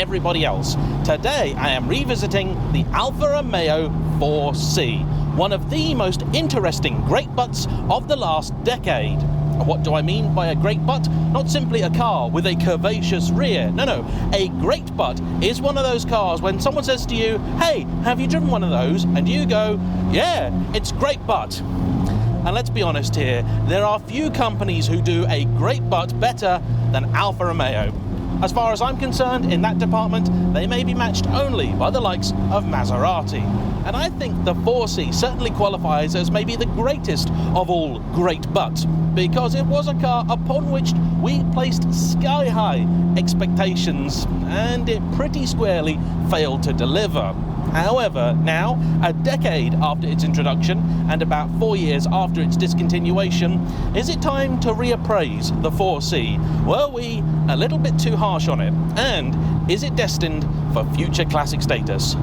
everybody else. Today I am revisiting the Alfa Romeo 4C, one of the most interesting great butts of the last decade. What do I mean by a great butt? Not simply a car with a curvaceous rear. No. A great butt is one of those cars when someone says to you, hey, have you driven one of those? And you go, yeah, it's great butt. And let's be honest here, there are few companies who do a great butt better than Alfa Romeo. As far as I'm concerned, in that department, they may be matched only by the likes of Maserati. And I think the 4C certainly qualifies as maybe the greatest of all great butts, because it was a car upon which we placed sky-high expectations, and it pretty squarely failed to deliver. However, now, a decade after its introduction and about 4 years after its discontinuation, is it time to reappraise the 4C? Were we a little bit too harsh on it? And is it destined for future classic status?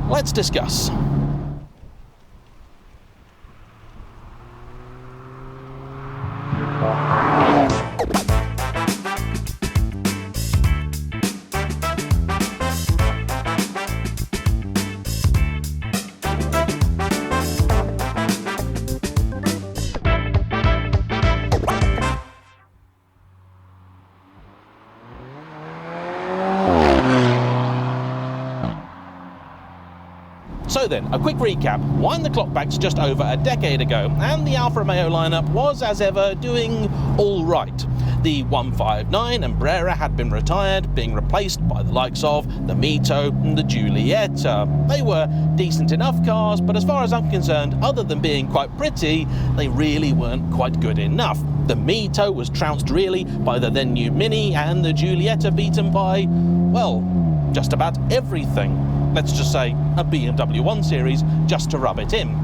Let's discuss. So then, a quick recap. Wind the clock back to just over a decade ago, and the Alfa Romeo lineup was, as ever, doing all right. The 159 and Brera had been retired, being replaced by the likes of the Mito and the Giulietta. They were decent enough cars, but as far as I'm concerned, other than being quite pretty, they really weren't quite good enough. The Mito was trounced really by the then new Mini, and the Giulietta beaten by, well, just about everything. Let's just say a BMW 1 Series, just to rub it in.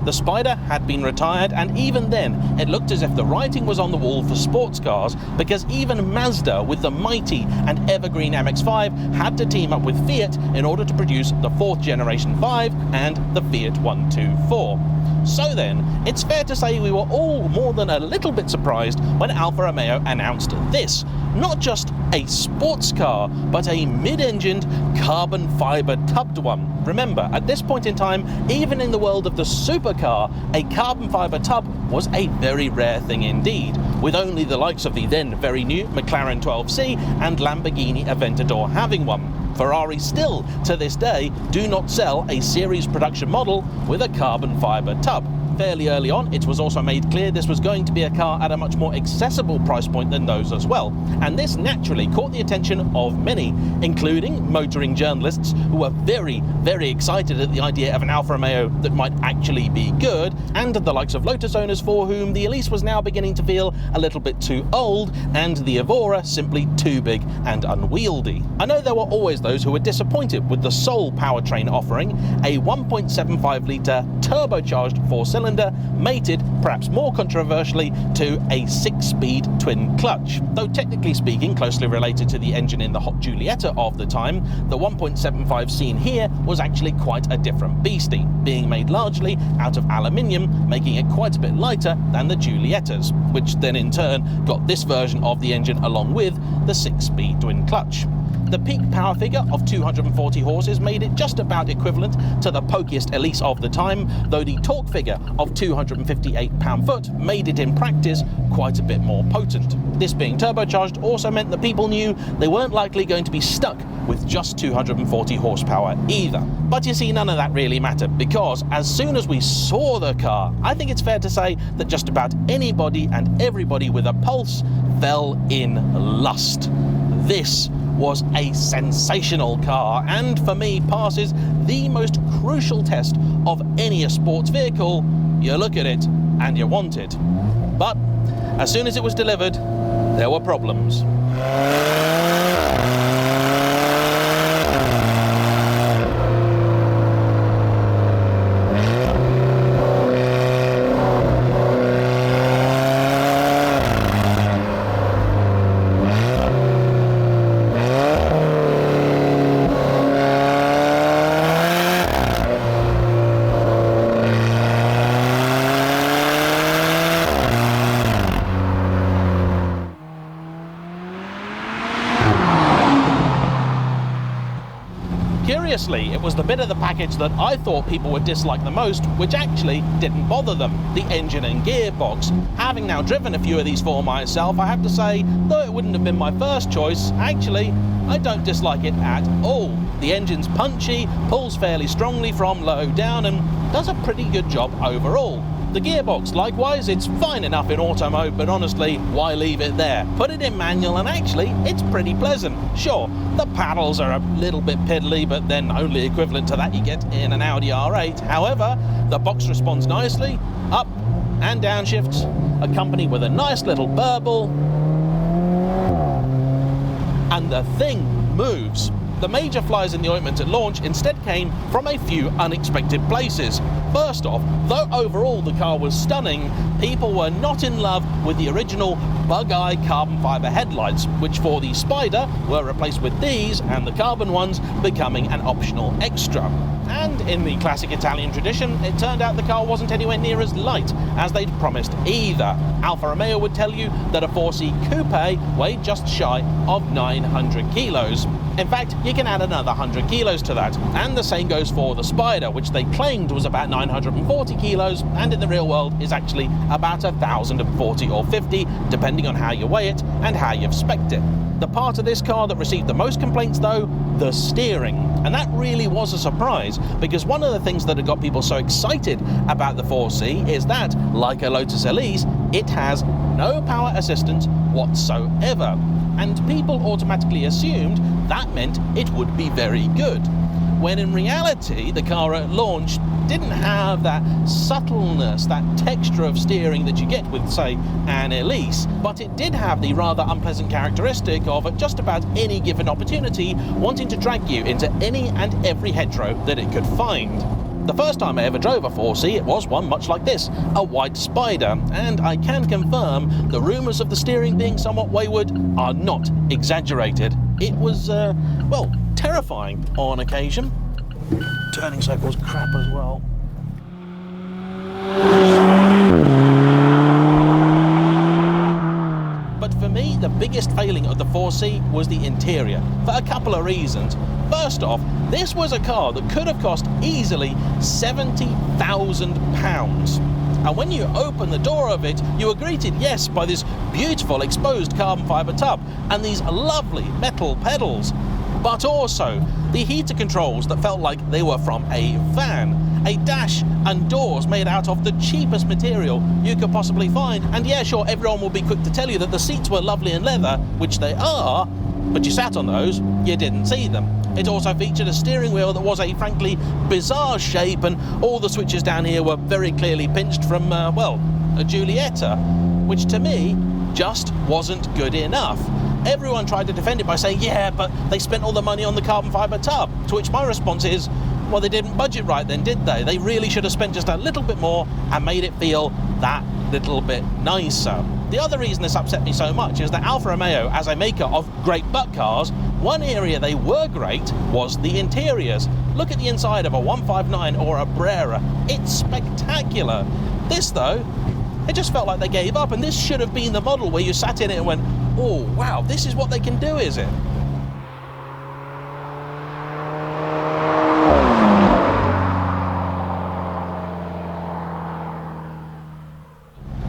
The Spider had been retired, and even then it looked as if the writing was on the wall for sports cars, because even Mazda with the mighty and evergreen MX-5 had to team up with Fiat in order to produce the 4th generation 5 and the Fiat 124. So then, it's fair to say we were all more than a little bit surprised when Alfa Romeo announced this. Not just a sports car, but a mid-engined carbon fibre tubbed one. Remember, at this point in time, even in the world of the supercar, a carbon fibre tub was a very rare thing indeed, with only the likes of the then very new McLaren 12C and Lamborghini Aventador having one. Ferrari still, to this day, do not sell a series production model with a carbon fibre tub. Fairly early on, it was also made clear this was going to be a car at a much more accessible price point than those as well. And this naturally caught the attention of many, including motoring journalists who were very, very excited at the idea of an Alfa Romeo that might actually be good, and the likes of Lotus owners for whom the Elise was now beginning to feel a little bit too old, and the Evora simply too big and unwieldy. I know there were always those who were disappointed with the sole powertrain offering, a 1.75 litre turbocharged 4-cylinder mated, perhaps more controversially, to a 6-speed twin clutch. Though technically speaking closely related to the engine in the Hot Giulietta of the time, the 1.75 seen here was actually quite a different beastie, being made largely out of aluminium, making it quite a bit lighter than the Giuliettas, which then in turn got this version of the engine along with the 6-speed twin clutch. The peak power figure of 240 horses made it just about equivalent to the pokiest Elise of the time, though the torque figure of 258 pound-foot made it in practice quite a bit more potent. This being turbocharged also meant that people knew they weren't likely going to be stuck with just 240 horsepower either. But you see, none of that really mattered, because as soon as we saw the car, I think it's fair to say that just about anybody and everybody with a pulse fell in lust. This was a sensational car, and for me passes the most crucial test of any sports vehicle. You look at it and you want it. But as soon as it was delivered, there were problems. Curiously, it was the bit of the package that I thought people would dislike the most, which actually didn't bother them: the engine and gearbox. Having now driven a few of these for myself, I have to say, though it wouldn't have been my first choice, actually, I don't dislike it at all. The engine's punchy, pulls fairly strongly from low down, and does a pretty good job overall. The gearbox, likewise, it's fine enough in auto mode, but honestly, why leave it there? Put it in manual and actually, it's pretty pleasant. Sure, the paddles are a little bit piddly, but then only equivalent to that you get in an Audi R8. However, the box responds nicely, up and down shifts, accompanied with a nice little burble, and the thing moves. The major flies in the ointment at launch instead came from a few unexpected places. First off, though overall the car was stunning, people were not in love with the original bug-eye carbon fibre headlights, which for the Spider were replaced with these, and the carbon ones becoming an optional extra. And in the classic Italian tradition, it turned out the car wasn't anywhere near as light as they'd promised either. Alfa Romeo would tell you that a 4C coupe weighed just shy of 900 kilos. In fact, you can add another 100 kilos to that. And the same goes for the Spider, which they claimed was about 940 kilos, and in the real world is actually about 1,040 or 50, depending on how you weigh it and how you've spec'd it. The part of this car that received the most complaints, though, the steering. And that really was a surprise, because one of the things that had got people so excited about the 4C is that, like a Lotus Elise, it has no power assistance whatsoever. And people automatically assumed that meant it would be very good, when in reality the car at launch didn't have that subtleness, that texture of steering that you get with, say, an Elise, but it did have the rather unpleasant characteristic of, at just about any given opportunity, wanting to drag you into any and every hedgerow that it could find. The first time I ever drove a 4C, it was one much like this, a white Spider, and I can confirm the rumours of the steering being somewhat wayward are not exaggerated. It was, well, terrifying on occasion. Turning circles crap as well. But for me, the biggest failing of the 4C was the interior, for a couple of reasons. First off, this was a car that could have cost easily £70,000. And when you open the door of it, you are greeted, yes, by this beautiful exposed carbon fibre tub and these lovely metal pedals, but also the heater controls that felt like they were from a van, a dash and doors made out of the cheapest material you could possibly find. And yeah, sure, everyone will be quick to tell you that the seats were lovely in leather, which they are, but you sat on those, you didn't see them. It also featured a steering wheel that was a frankly bizarre shape, and all the switches down here were very clearly pinched from, well, a Giulietta, which to me just wasn't good enough. Everyone tried to defend it by saying, yeah, but they spent all the money on the carbon fibre tub, to which my response is, well, they didn't budget right then, did they? They really should have spent just a little bit more and made it feel that little bit nicer. The other reason this upset me so much is that Alfa Romeo, as a maker of great butt cars, one area they were great was the interiors. Look at the inside of a 159 or a Brera. It's spectacular. This, though, it just felt like they gave up, and this should have been the model where you sat in it and went, oh, wow, this is what they can do, is it?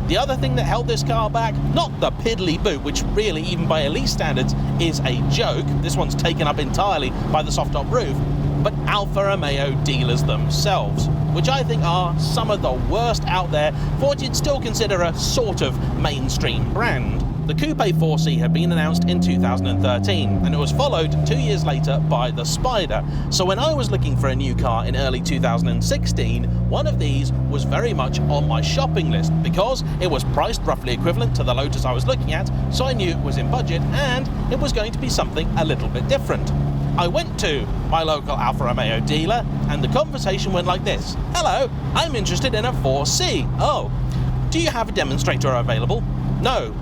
The other thing that held this car back, not the piddly boot, which really, even by Elise standards, is a joke. This one's taken up entirely by the soft top roof, but Alfa Romeo dealers themselves, which I think are some of the worst out there for what you'd still consider a sort of mainstream brand. The Coupe 4C had been announced in 2013, and it was followed 2 years later by the Spider. So when I was looking for a new car in early 2016, one of these was very much on my shopping list, because it was priced roughly equivalent to the Lotus I was looking at, so I knew it was in budget, and it was going to be something a little bit different. I went to my local Alfa Romeo dealer, and the conversation went like this. Hello, I'm interested in a 4C. Oh, do you have a demonstrator available? No.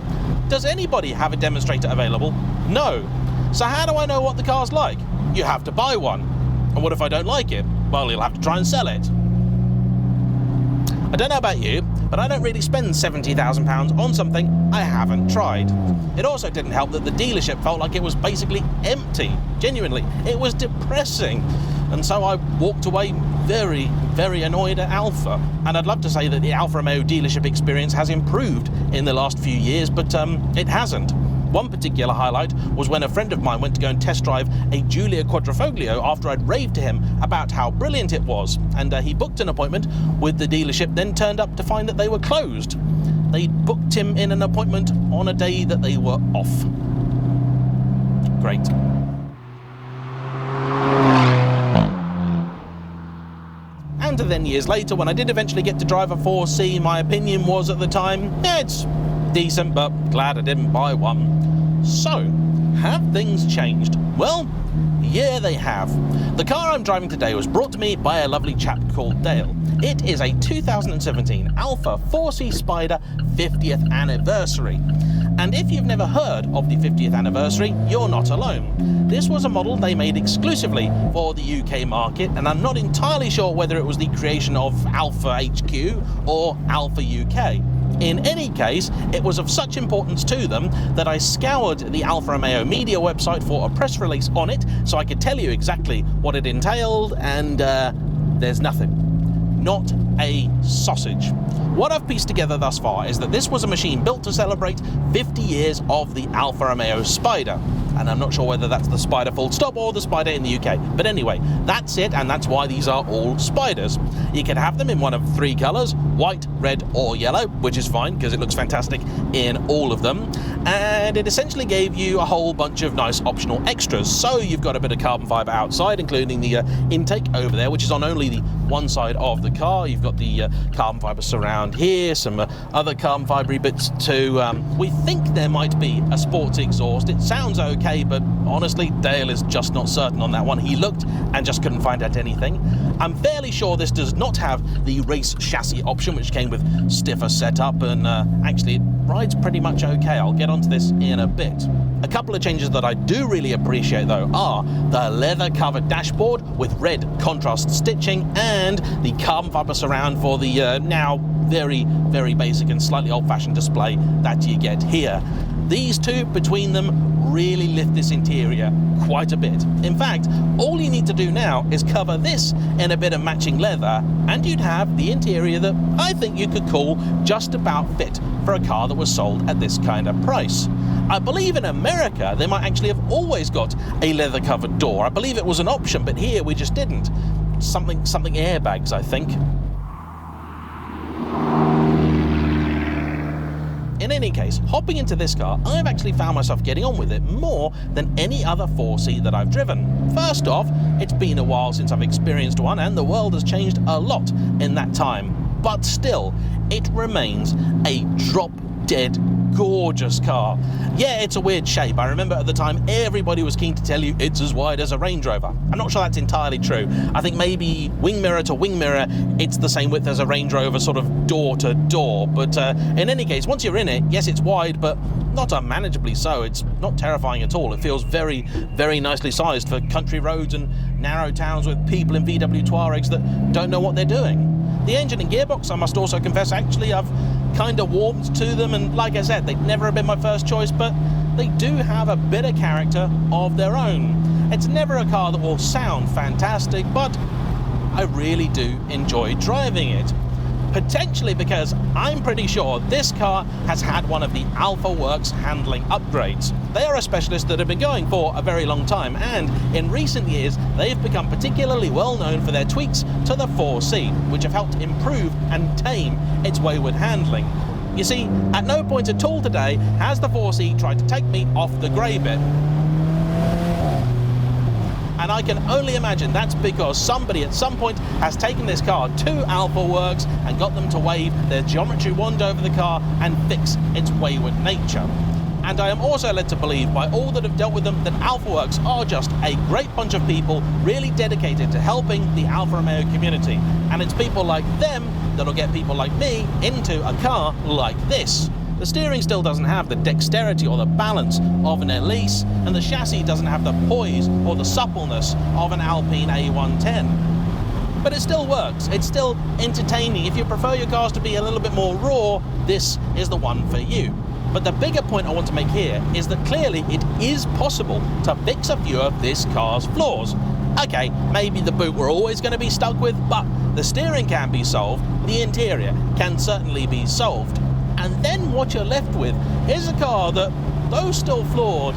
Does anybody have a demonstrator available? No. So how do I know what the car's like? You have to buy one. And what if I don't like it? Well, you'll have to try and sell it. I don't know about you, but I don't really spend £70,000 on something I haven't tried. It also didn't help that the dealership felt like it was basically empty. Genuinely, it was depressing. and so I walked away very, very annoyed at Alfa. And I'd love to say that the Alfa Romeo dealership experience has improved in the last few years, but it hasn't. One particular highlight was when a friend of mine went to go and test drive a Giulia Quadrifoglio after I'd raved to him about how brilliant it was, and he booked an appointment with the dealership, then turned up to find that they were closed. They booked him in an appointment on a day that they were off. Great. And then years later, when I did eventually get to drive a 4C, my opinion was at the time, yeah, it's decent, but glad I didn't buy one. So, have things changed? Well, yeah, they have. The car I'm driving today was brought to me by a lovely chap called Dale. It is a 2017 Alfa 4C Spider 50th anniversary. And if you've never heard of the 50th anniversary, you're not alone. This was a model they made exclusively for the UK market, and I'm not entirely sure whether it was the creation of Alfa HQ or Alfa UK. In any case, it was of such importance to them that I scoured the Alfa Romeo media website for a press release on it so I could tell you exactly what it entailed, and there's nothing. Not a sausage. What I've pieced together thus far is that this was a machine built to celebrate 50 years of the Alfa Romeo Spider. And I'm not sure whether that's the Spider full stop or the Spider in the UK. But anyway, that's it, and that's why these are all Spiders. You can have them in one of 3 colours, white, red or yellow, which is fine because it looks fantastic in all of them. And it essentially gave you a whole bunch of nice optional extras. So you've got a bit of carbon fibre outside, including the intake over there, which is on only the one side of the car. You've got the carbon fibre surround here, some other carbon fibre bits too. We think there might be a sports exhaust. It sounds okay, but honestly, Dale is just not certain on that one. He looked and just couldn't find out anything. I'm fairly sure this does not have the race chassis option, which came with stiffer setup, and actually it rides pretty much okay. I'll get onto this in a bit. A couple of changes that I do really appreciate though are the leather covered dashboard with red contrast stitching and the carbon fibre surround for the now very, very basic and slightly old-fashioned display that you get here. These two, between them, really lift this interior quite a bit. In fact, all you need to do now is cover this in a bit of matching leather and you'd have the interior that I think you could call just about fit for a car that was sold at this kind of price. I believe in America they might actually have always got a leather covered door. I believe it was an option, but here we just didn't. Something airbags, I think. In any case, hopping into this car, I've actually found myself getting on with it more than any other 4C that I've driven. First off, it's been a while since I've experienced one, and the world has changed a lot in that time. But still, it remains a drop-dead gorgeous car. Yeah, it's a weird shape. I remember at the time everybody was keen to tell you it's as wide as a Range Rover. I'm not sure that's entirely true. I think maybe wing mirror to wing mirror, it's the same width as a Range Rover, sort of door to door. But in any case, once you're in it, yes, it's wide, but not unmanageably so. It's not terrifying at all. It feels very, very nicely sized for country roads and narrow towns with people in VW Tuaregs that don't know what they're doing. The engine and gearbox, I must also confess, actually I've kind of warmed to them, and like I said, they've never been my first choice, but they do have a bit of character of their own. It's never a car that will sound fantastic, but I really do enjoy driving it. Potentially because I'm pretty sure this car has had one of the Alfa Works handling upgrades. They are a specialist that have been going for a very long time, and in recent years they've become particularly well known for their tweaks to the 4C, which have helped improve and tame its wayward handling. You see, at no point at all today has the 4C tried to take me off the grey bit. And I can only imagine that's because somebody at some point has taken this car to Alfa Works and got them to wave their geometry wand over the car and fix its wayward nature. And I am also led to believe by all that have dealt with them that Alfa Works are just a great bunch of people really dedicated to helping the Alfa Romeo community. And it's people like them that'll get people like me into a car like this. The steering still doesn't have the dexterity or the balance of an Elise, and the chassis doesn't have the poise or the suppleness of an Alpine A110. But it still works, it's still entertaining. If you prefer your cars to be a little bit more raw, this is the one for you. But the bigger point I want to make here is that clearly it is possible to fix a few of this car's flaws. Okay, maybe the boot we're always going to be stuck with, but the steering can be solved, the interior can certainly be solved. And then what you're left with is a car that, though still flawed,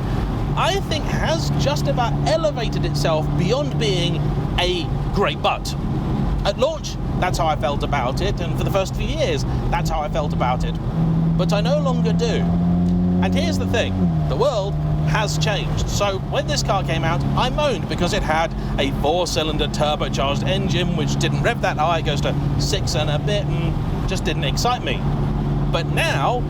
I think has just about elevated itself beyond being a great butt. At launch, that's how I felt about it, and for the first few years, that's how I felt about it. But I no longer do. And here's the thing, the world has changed. So when this car came out, I moaned because it had a 4-cylinder turbocharged engine which didn't rev that high, it goes to 6 and a bit, and just didn't excite me. But now,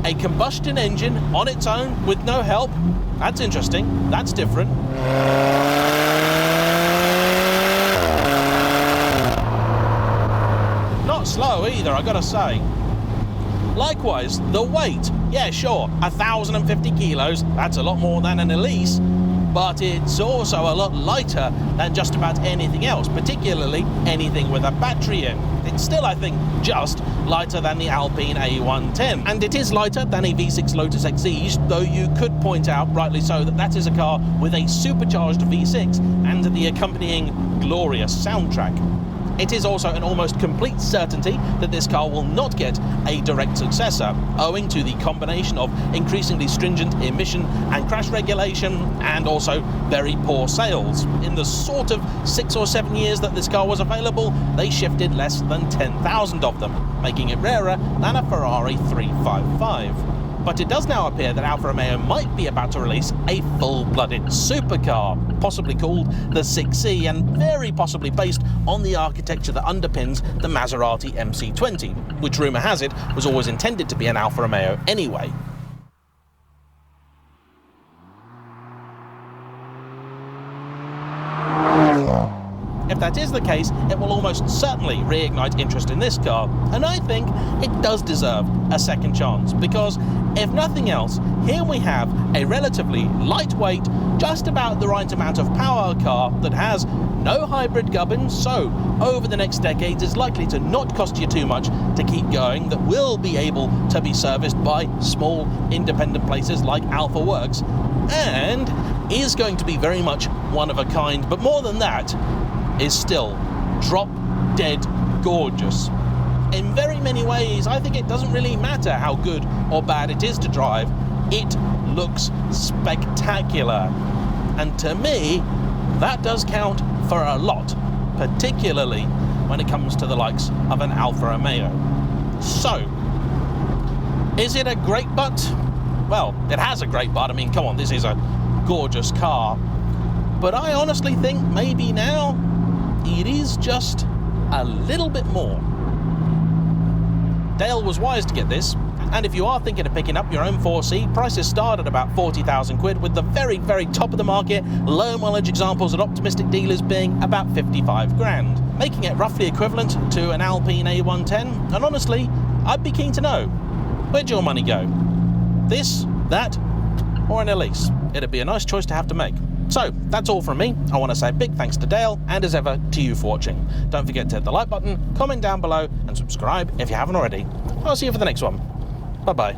a combustion engine on its own with no help, that's interesting, that's different. Not slow either, I gotta say. Likewise, the weight. Yeah, sure, 1,050 kilos, that's a lot more than an Elise, but it's also a lot lighter than just about anything else, particularly anything with a battery in. It's still, I think, just lighter than the Alpine A110. And it is lighter than a V6 Lotus Exige, though you could point out, rightly so, that that is a car with a supercharged V6 and the accompanying glorious soundtrack. It is also an almost complete certainty that this car will not get a direct successor, owing to the combination of increasingly stringent emission and crash regulation, and also very poor sales. In the sort of 6 or 7 years that this car was available, they shifted less than 10,000 of them, making it rarer than a Ferrari 355. But it does now appear that Alfa Romeo might be about to release a full-blooded supercar, possibly called the 6C, and very possibly based on the architecture that underpins the Maserati MC20, which rumour has it was always intended to be an Alfa Romeo anyway. If that is the case, it will almost certainly reignite interest in this car, and I think it does deserve a second chance, because if nothing else, here we have a relatively lightweight, just about the right amount of power car that has no hybrid gubbins, so over the next decades is likely to not cost you too much to keep going, that will be able to be serviced by small independent places like Alpha Works, and is going to be very much one of a kind, but more than that, is still drop-dead gorgeous. In very many ways, I think it doesn't really matter how good or bad it is to drive, it looks spectacular. And to me, that does count for a lot, particularly when it comes to the likes of an Alfa Romeo. So, is it a great butt? Well, it has a great butt. I mean, come on, this is a gorgeous car. But I honestly think maybe now it is just a little bit more. Dale was wise to get this, and if you are thinking of picking up your own 4C, prices start at about 40,000 quid, with the very, very top of the market, low mileage examples at optimistic dealers being about 55 grand, making it roughly equivalent to an Alpine A110, and honestly, I'd be keen to know, where'd your money go? This, that, or an Elise? It'd be a nice choice to have to make. So, that's all from me. I want to say a big thanks to Dale, and as ever, to you for watching. Don't forget to hit the like button, comment down below, and subscribe if you haven't already. I'll see you for the next one. Bye-bye.